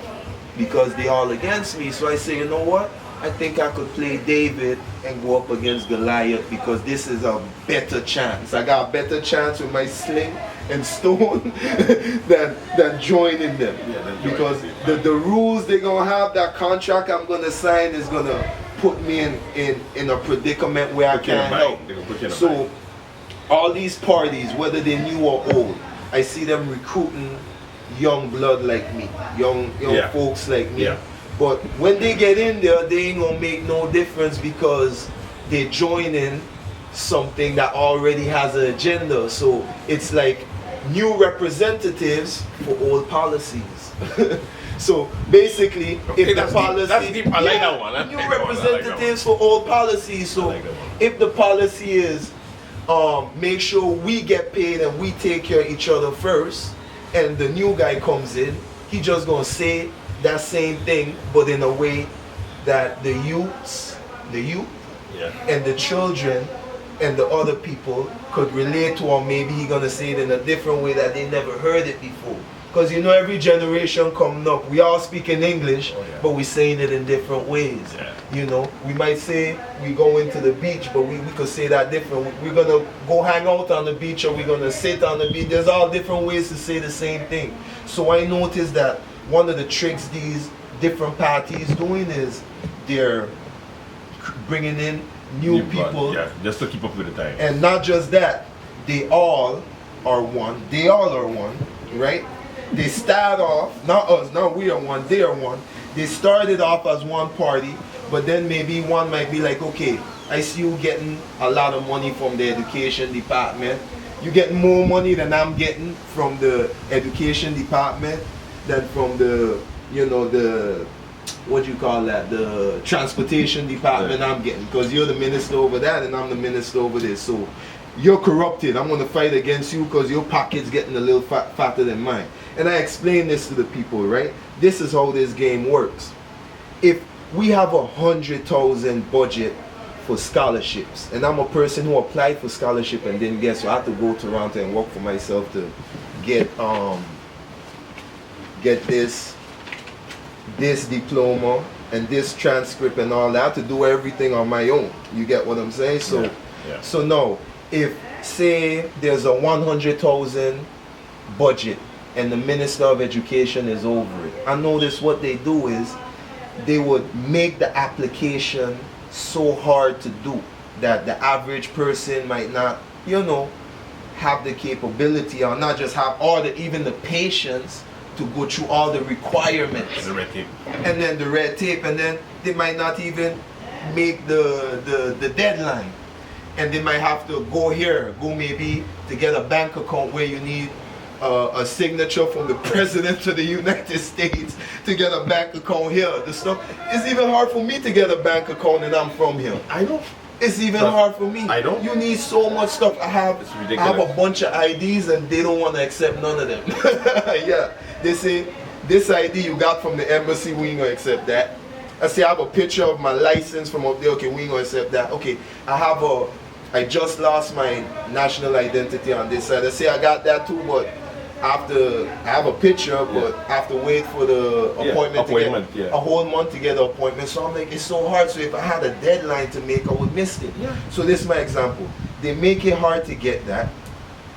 Because they all against me. So I say, you know what? I think I could play David and go up against Goliath, because this is a better chance. I got a better chance with my sling and stone than joining them. Yeah, because the rules they're going to have, that contract I'm going to sign is going to put me in a predicament where I can't help. So all these parties, whether they're new or old, I see them recruiting young blood like me, young folks like me. Yeah. But when they get in there, they ain't gonna make no difference, because they join in something that already has an agenda. So it's like new representatives for old policies. So basically, if the policy, that's deep. I like that one. New representatives for old policies. So if the policy is make sure we get paid and we take care of each other first, and the new guy comes in, he just gonna say that same thing, but in a way that the youth and the children and the other people could relate to, or maybe he gonna say it in a different way that they never heard it before. Because you know, every generation coming up, we all speak in English, but we saying it in different ways. You know, we might say we go into the beach, but we could say that different. We're gonna go hang out on the beach, or we're gonna sit on the beach. There's all different ways to say the same thing. So I noticed that one of the tricks these different parties doing is they're bringing in new people. Yeah, just to keep up with the time. And not just that, they all are one. They all are one, right? They start off, not us, not we are one, they are one. They started off as one party, but then maybe one might be like, okay, I see you getting a lot of money from the education department. You getting more money than I'm getting from the education department, than from the, you know, the, what you call that, the transportation department I'm getting, because you're the minister over that and I'm the minister over this. So you're corrupted. I'm going to fight against you because your pocket's getting a little fatter than mine. And I explain this to the people, right? This is how this game works. If we have 100,000 budget for scholarships, and I'm a person who applied for scholarship and didn't get, so I had to go to Toronto and work for myself to get this diploma and this transcript and all that. I had to do everything on my own. You get what I'm saying? So, so no, if say there's a 100,000 budget and the Minister of Education is over it, I notice what they do is they would make the application so hard to do that the average person might not, you know, have the capability, or not just have all the, even the patience to go through all the requirements. The red tape. And then the red tape, and then they might not even make the deadline. And they might have to go here, go maybe to get a bank account where you need a signature from the President of the United States to get a bank account here. The stuff, it's even hard for me to get a bank account and I'm from here. I know. It's even hard for me. I don't. You need so much stuff. I have a bunch of IDs and they don't want to accept none of them. Yeah. They say, this ID you got from the embassy, we ain't gonna accept that. I say, I have a picture of my license from up there, okay, we ain't gonna accept that. Okay, I just lost my national identity on this side. I say I got that too, but I have a picture, but I have to wait for the appointment to get a whole month to get an appointment. So I'm like, it's so hard. So if I had a deadline to make, I would miss it. So this is my example. They make it hard to get that.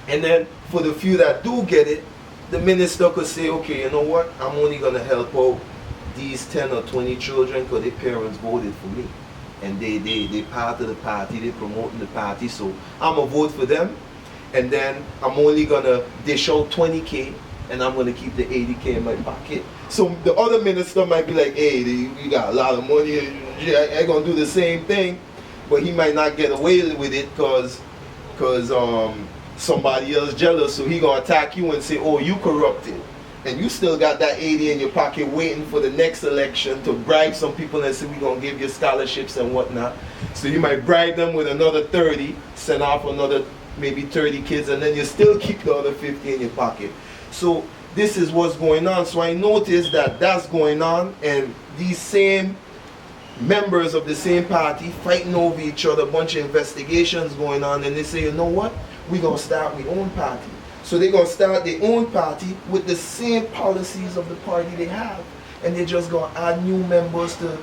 And then for the few that do get it, the minister could say, okay, you know what? I'm only going to help out these 10 or 20 children because their parents voted for me. And they part of the party, they promoting the party, so I'm gonna vote for them. And then I'm only gonna dish out 20K and I'm gonna keep the 80K in my pocket. So the other minister might be like, hey, you got a lot of money, I gonna do the same thing, but he might not get away with it because somebody else jealous, so he gonna attack you and say, oh, you corrupted. And you still got that 80 in your pocket waiting for the next election to bribe some people and say we're gonna give you scholarships and whatnot. So you might bribe them with another 30, send off another maybe 30 kids, and then you still keep the other 50 in your pocket. So this is what's going on. So I noticed that that's going on, and these same members of the same party fighting over each other, a bunch of investigations going on, and they say, you know what, we're going to start our own party. So they're going to start their own party with the same policies of the party they have, and they're just going to add new members to,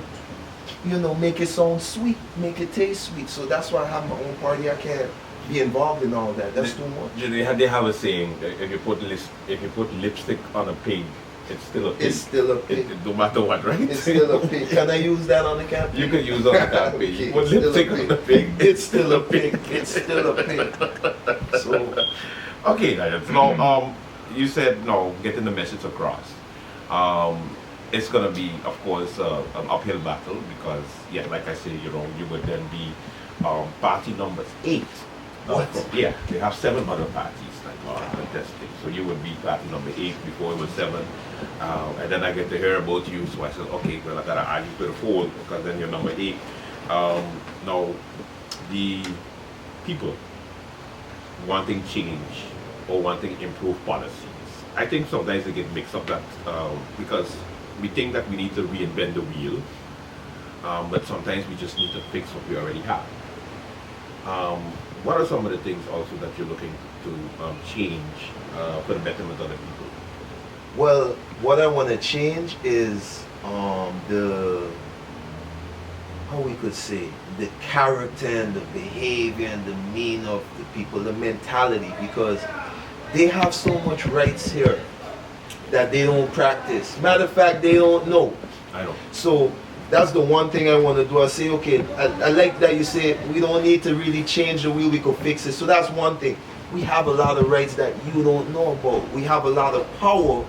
you know, make it sound sweet, make it taste sweet. So that's why I have my own party. I can't be involved in all that. That's too much. They have a saying that if you put lipstick on a pig, it's still a pig. It's still a pig. No matter what, right? It's still a pig. Can I use that on the campaign? You can use it on the campaign. Okay, Put lipstick on the pig. It's still a pig. It's still a pig. So, okay, now you said no, getting the message across. It's gonna be, of course, an uphill battle because, yeah, like I say, you know, you would then be party number 8. What? Yeah, they have 7 other parties that are contesting. So you would be party number 8 before it was 7. And then I get to hear about you, so I said, okay, well, I gotta add you to the fold because then you're number 8. Now, the people wanting change or wanting improved policies, I think sometimes they get mixed up that because we think that we need to reinvent the wheel, but sometimes we just need to fix what we already have. What are some of the things also that you're looking to change for the betterment of the people? Well, what I want to change is the, how we could say, the character and the behavior and the demeanor of the people, the mentality, because they have so much rights here that they don't practice. Matter of fact, they don't know. I know. So that's the one thing I want to do. I say, okay, I like that you say we don't need to really change the wheel, we could fix it. So that's one thing. We have a lot of rights that you don't know about. We have a lot of power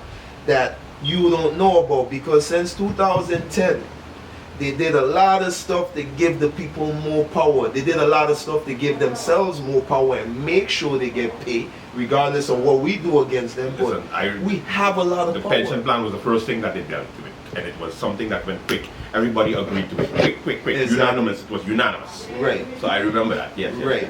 that you don't know about, because since 2010, they did a lot of stuff to give the people more power. They did a lot of stuff to give themselves more power and make sure they get paid, regardless of what we do against them. But we have a lot of power. The pension plan was the first thing that they dealt with, and it was something that went quick. Everybody agreed to it. Quick. Exactly. Unanimous. It was unanimous. Right. So I remember that. Yes. Right.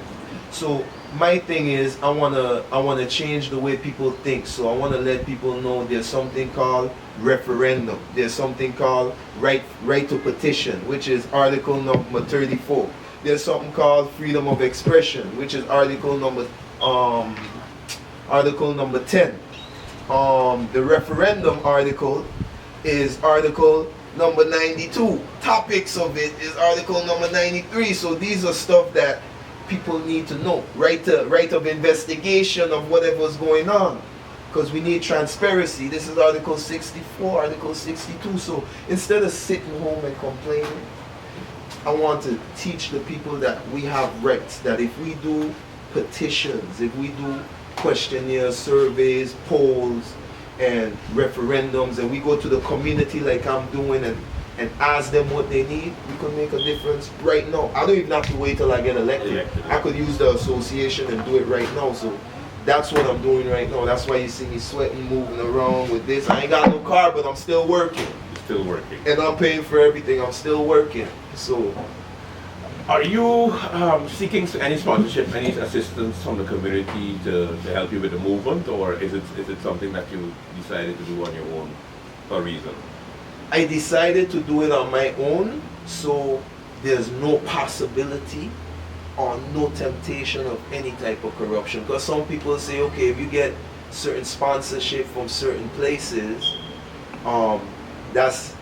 So my thing is, I wanna change the way people think. So I wanna let people know there's something called referendum. There's something called right to petition, which is article number 34. There's something called freedom of expression, which is article number 10. The referendum article is article number 92. Topics of it is article number 93. So these are stuff that people need to know. Right of investigation of whatever's going on, because we need transparency. This is article 64, article 62. So instead of sitting home and complaining, I want to teach the people that we have rights, that if we do petitions, if we do questionnaires, surveys, polls, and referendums, and we go to the community like I'm doing and ask them what they need, we could make a difference right now. I don't even have to wait till I get elected. I could use the association and do it right now. So that's what I'm doing right now. That's why you see me sweating, moving around with this. I ain't got no car, but I'm still working. You're still working. And I'm paying for everything. I'm still working. So, are you seeking any sponsorship, any assistance from the community to help you with the movement, or is it something that you decided to do on your own for a reason? I decided to do it on my own, so there's no possibility or no temptation of any type of corruption. Because some people say, okay, if you get certain sponsorship from certain places,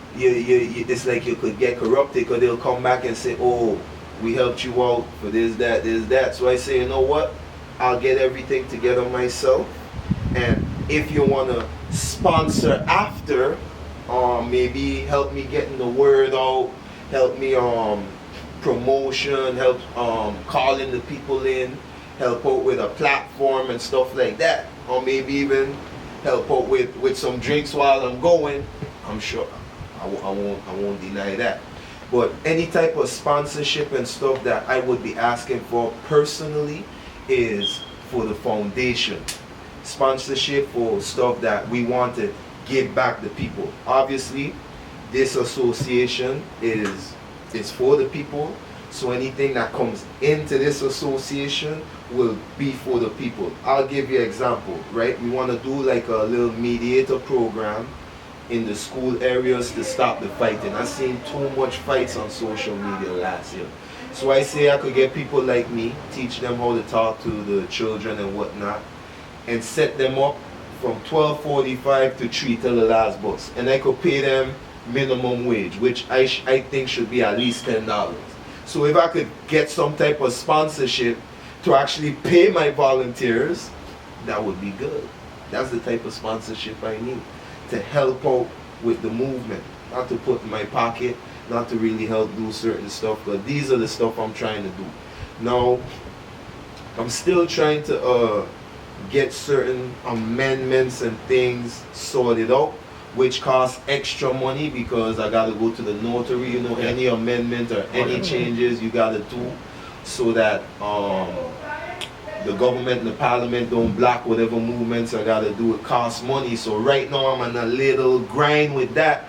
it's like you could get corrupted, because they'll come back and say, oh, we helped you out for this, that. So I say, you know what? I'll get everything together myself. And if you want to sponsor after, maybe help me getting the word out, help me promotion, help calling the people in, help out with a platform and stuff like that, or maybe even help out with some drinks while I'm going. I'm sure I won't deny that. But any type of sponsorship and stuff that I would be asking for personally is for the foundation. Sponsorship for stuff that we want to give back to people. Obviously, this association is for the people, so anything that comes into this association will be for the people. I'll give you an example, right? We want to do like a little mediator program in the school areas to stop the fighting. I've seen too much fights on social media last year. So I say I could get people like me, teach them how to talk to the children and whatnot, and set them up from 12:45 to 3 till the last bus. And I could pay them minimum wage, which I think should be at least $10. So if I could get some type of sponsorship to actually pay my volunteers, that would be good. That's the type of sponsorship I need to help out with the movement, not to put in my pocket, not to really help do certain stuff, but these are the stuff I'm trying to do. Now, I'm still trying to get certain amendments and things sorted out, which costs extra money because I gotta go to the notary, you know, any amendment or any changes you gotta do so that the government and the parliament don't block whatever movements I gotta do. It costs money. So right now I'm on a little grind with that.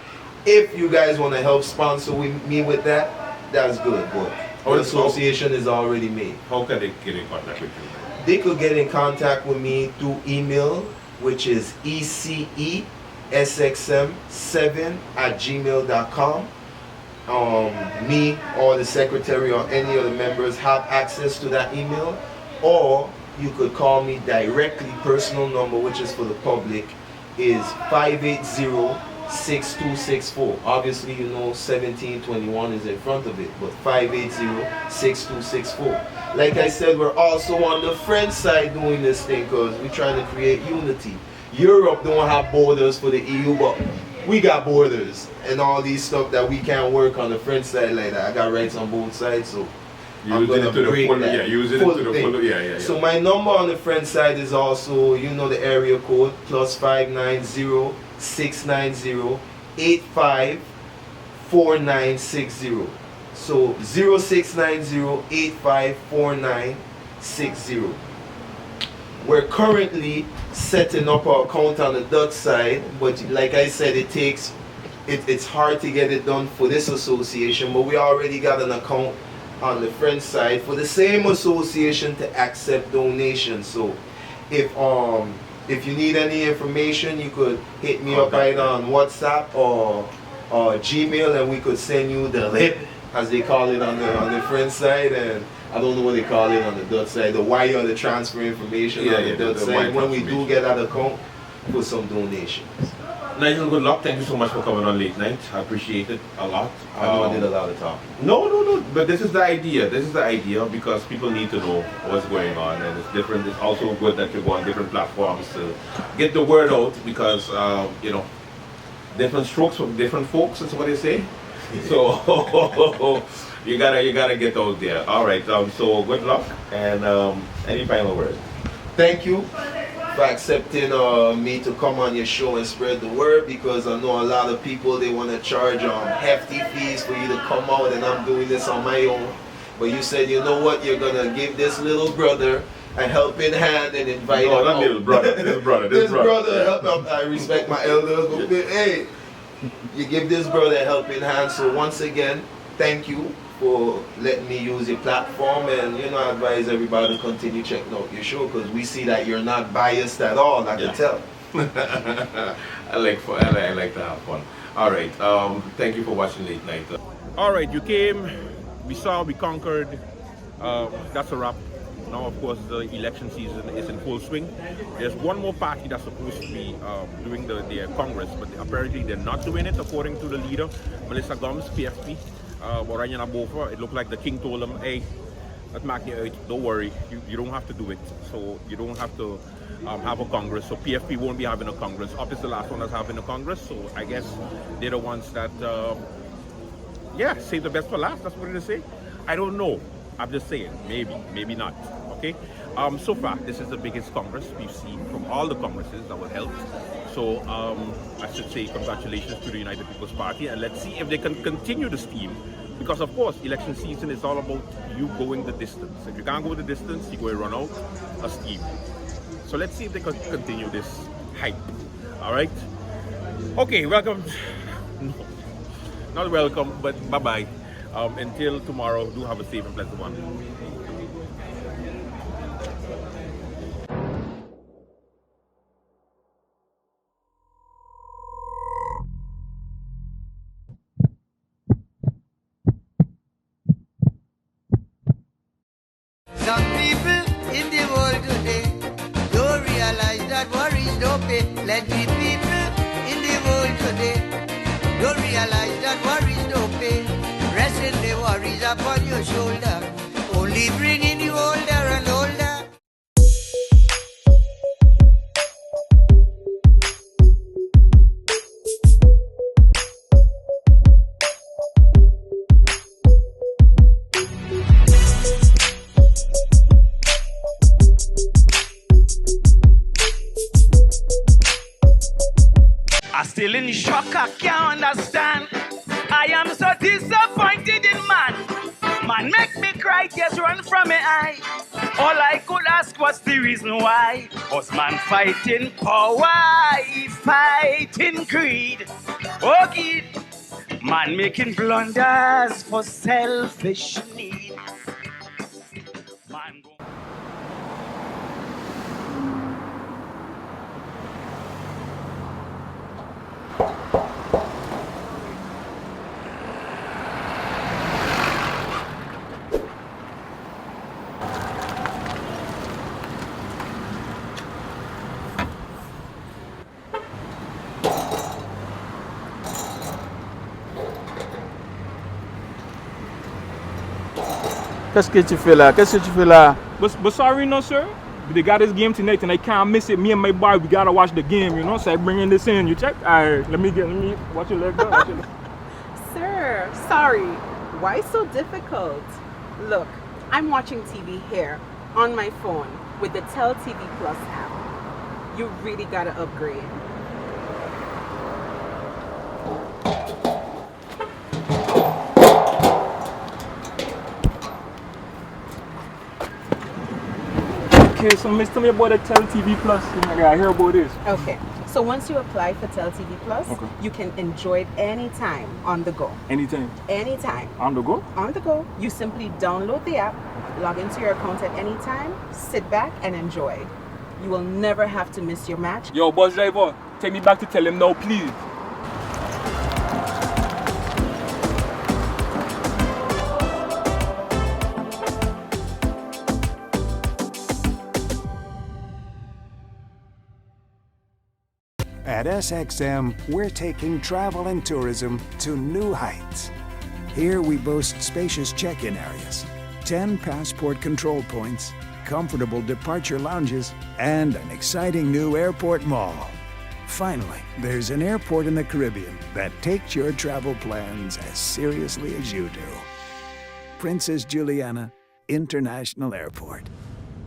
If you guys want to help sponsor me with that, that's good. But the association is already made. How can they get in contact with you? They could get in contact with me through email, which is ecesxm7@gmail.com. Me or the secretary or any of the members have access to that email. Or you could call me directly. Personal number, which is for the public, is 580-6264. Obviously, you know 1721 is in front of it, but 580-6264. Like I said, we're also on the French side doing this thing because we're trying to create unity. Europe don't have borders for the EU, but we got borders and all these stuff that we can't work on the French side like that. I got rights on both sides, so I'm gonna break that. So my number on the French side is also, you know, the area code +590-690-854960. So 0690-854960. We're currently setting up our account on the Dutch side, but like I said, it's hard to get it done for this association, but we already got an account on the French side for the same association to accept donations. So if you need any information, you could hit me up either on WhatsApp or Gmail, and we could send you the lip, as they call it on the French side, and I don't know what they call it on the Dutch side, the wire or the transfer information on the Dutch side when we do get that account for some donations. Nigel, good luck. Thank you so much for coming on Late Night. I appreciate it a lot. I know I did a lot of talking. No. But this is the idea. This is the idea because people need to know what's going on, and it's different. It's also good that you go on different platforms to get the word out because you know, different strokes from different folks. That's what they say. So you gotta get out there. All right. So good luck, and any final words? Thank you for accepting me to come on your show and spread the word, because I know a lot of people, they want to charge hefty fees for you to come out, and I'm doing this on my own. But you said, you know what, you're gonna give this little brother a helping hand and invite him out. Little brother, this brother. Help him. I respect my elders, but hey, you give this brother a helping hand. So once again, thank you for letting me use your platform, and you know, I advise everybody to continue checking out your show because we see that you're not biased at all. I can tell. I like to have fun. All right. Thank you for watching Late Night. All right, you came, we saw, we conquered. That's a wrap. Now, of course, the election season is in full swing. There's one more party that's supposed to be doing their Congress, but apparently they're not doing it, according to the leader, Melissa Gomes, PFP. It looked like the king told him, hey, at McNair, don't worry, you don't have to do it. So you don't have to have a Congress. So PFP won't be having a Congress. UP is the last one that's having a Congress. So I guess they're the ones that, save the best for last. That's what it is say. I don't know. I'm just saying, maybe not. Okay. So far, this is the biggest Congress we've seen from all the Congresses that were held. So I should say congratulations to the United People's Party, and let's see if they can continue this theme. Because of course, election season is all about you going the distance. If you can't go the distance, you're going to run out of steam. So let's see if they can continue this hype. All right. Okay. Welcome. No, not welcome, but bye-bye. Until tomorrow, do have a safe and pleasant one. Some people in the world today don't realize that worries don't pay. Plenty people in the world today don't realize that worries don't pay. Resting the worries upon your shoulder, only bringing you older and older. Still in shock, I can't understand. I am so disappointed in man. Man make me cry, tears run from my eye. All I could ask was the reason why. Was man fighting power, he fighting greed. Oh, kid, man making blunders for selfish need. Man Qu'est-ce que tu fais là? Qu'est-ce que tu fais là? But sorry, no sir. They got this game tonight and I can't miss it. Me and my boy, we gotta watch the game, you know. So I bringing this in. You check? Alright, let me watch your leg go. Watch your leg. Sir, sorry. Why so difficult? Look, I'm watching TV here on my phone with the Tel TV Plus app. You really gotta upgrade. Okay, so tell me about the Tel TV Plus. I hear about this. Okay, so once you apply for Tel TV Plus, you can enjoy it anytime on the go. Anytime? Anytime. On the go? On the go. You simply download the app, log into your account at any time, sit back and enjoy. You will never have to miss your match. Yo, bus driver, take me back to tell him now, please. At SXM, we're taking travel and tourism to new heights. Here we boast spacious check-in areas, 10 passport control points, comfortable departure lounges, and an exciting new airport mall. Finally, there's an airport in the Caribbean that takes your travel plans as seriously as you do. Princess Juliana International Airport.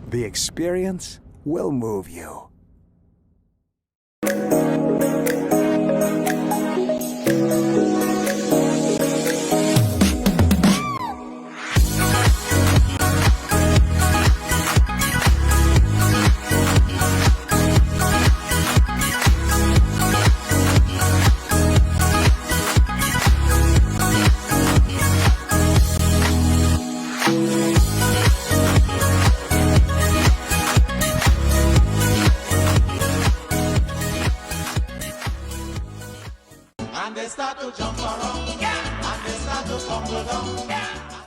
The experience will move you. And they start to jump around, and they start to tumble down.